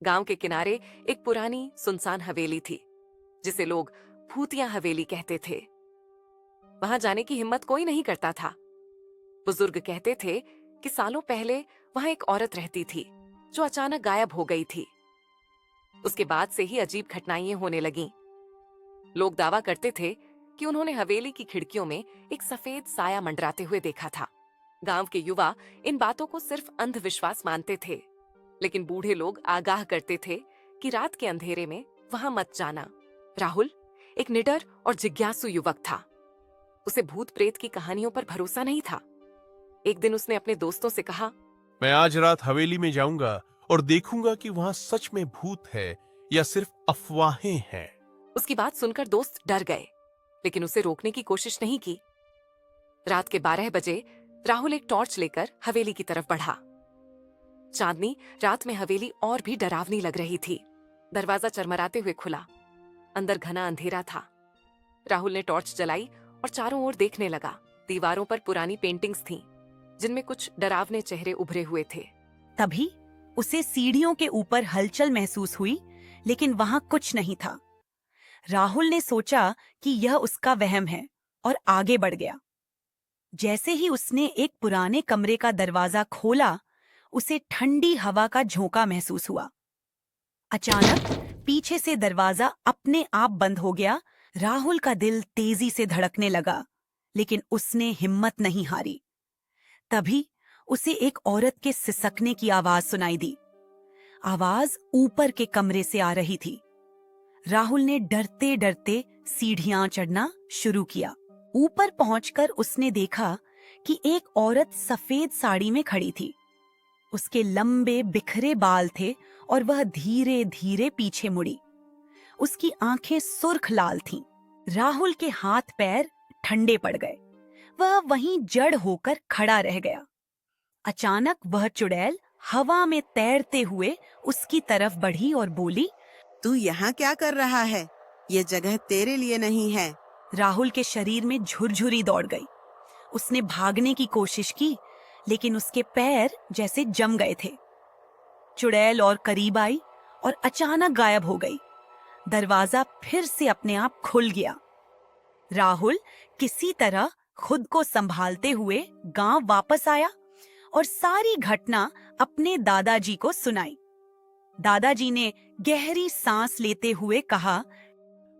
गांव के किनारे एक पुरानी सुनसान हवेली थी, जिसे लोग भूतिया हवेली कहते थे। वहां जाने की हिम्मत कोई नहीं करता था। बुजुर्ग कहते थे कि सालों पहले वहां एक औरत रहती थी जो अचानक गायब हो गई थी। उसके बाद से ही अजीब घटनाएं होने लगीं। लोग दावा करते थे कि उन्होंने हवेली की खिड़कियों में एक सफेद साया मंडराते हुए देखा था। गांव के युवा इन बातों को सिर्फ अंधविश्वास मानते थे, लेकिन बूढ़े लोग आगाह करते थे कि रात के अंधेरे में वहां मत जाना। राहुल एक निडर और जिज्ञासु युवक था। उसे भूत प्रेत की कहानियों पर भरोसा नहीं था। एक दिन उसने अपने दोस्तों से कहा, मैं आज रात हवेली में जाऊंगा और देखूंगा कि वहां सच में भूत है या सिर्फ अफवाहें हैं। उसकी बात सुनकर दोस्त डर गए, लेकिन उसे रोकने की कोशिश नहीं की। रात के 12 बजे राहुल एक टॉर्च लेकर हवेली की तरफ बढ़ा। चांदनी रात में हवेली और भी डरावनी लग रही थी। दरवाजा चरमराते हुए खुला। अंदर घना अंधेरा था। राहुल ने टॉर्च जलाई और चारों ओर देखने लगा। दीवारों पर पुरानी पेंटिंग्स थीं, जिनमें कुछ डरावने चेहरे उभरे हुए थे। तभी उसे सीढ़ियों के ऊपर हलचल महसूस हुई, लेकिन वहां कुछ नहीं था। राहुल ने सोचा कि यह उसका वहम है और आगे बढ़ गया। जैसे ही उसने एक पुराने कमरे का दरवाजा खोला, उसे ठंडी हवा का झोंका महसूस हुआ। अचानक पीछे से दरवाजा अपने आप बंद हो गया। राहुल का दिल तेजी से धड़कने लगा, लेकिन उसने हिम्मत नहीं हारी। तभी उसे एक औरत के सिसकने की आवाज सुनाई दी। आवाज ऊपर के कमरे से आ रही थी। राहुल ने डरते डरते सीढ़ियां चढ़ना शुरू किया। ऊपर पहुंचकर उसने देखा कि एक औरत सफेद साड़ी में खड़ी थी। उसके लंबे बिखरे बाल थे और वह धीरे धीरे पीछे मुड़ी। उसकी आंखें सुर्ख लाल थीं। राहुल के हाथ पैर ठंडे पड़ गए। वह वहीं जड़ होकर खड़ा रह गया। अचानक वह चुड़ैल हवा में तैरते हुए उसकी तरफ बढ़ी और बोली, तू यहाँ क्या कर रहा है? ये जगह तेरे लिए नहीं है। राहुल के शरीर में झुरझुरी दौड़ गई। उसने भागने की कोशिश की, लेकिन उसके पैर जैसे जम गए थे। चुड़ैल और करीब आई और अचानक गायब हो गई। दरवाजा फिर से अपने आप खुल गया। राहुल किसी तरह खुद को संभालते हुए गांव वापस आया और सारी घटना अपने दादाजी को सुनाई। दादाजी ने गहरी सांस लेते हुए कहा,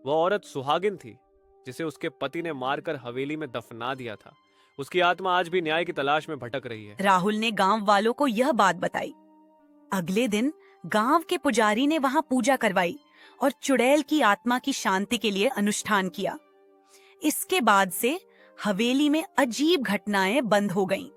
वह औरत सुहागिन थी जिसे उसके पति ने मारकर हवेली में दफना दिया था। उसकी आत्मा आज भी न्याय की तलाश में भटक रही है। राहुल ने गांव वालों को यह बात बताई। अगले दिन गांव के पुजारी ने वहां पूजा करवाई और चुड़ैल की आत्मा की शांति के लिए अनुष्ठान किया। इसके बाद से हवेली में अजीब घटनाएं बंद हो गईं।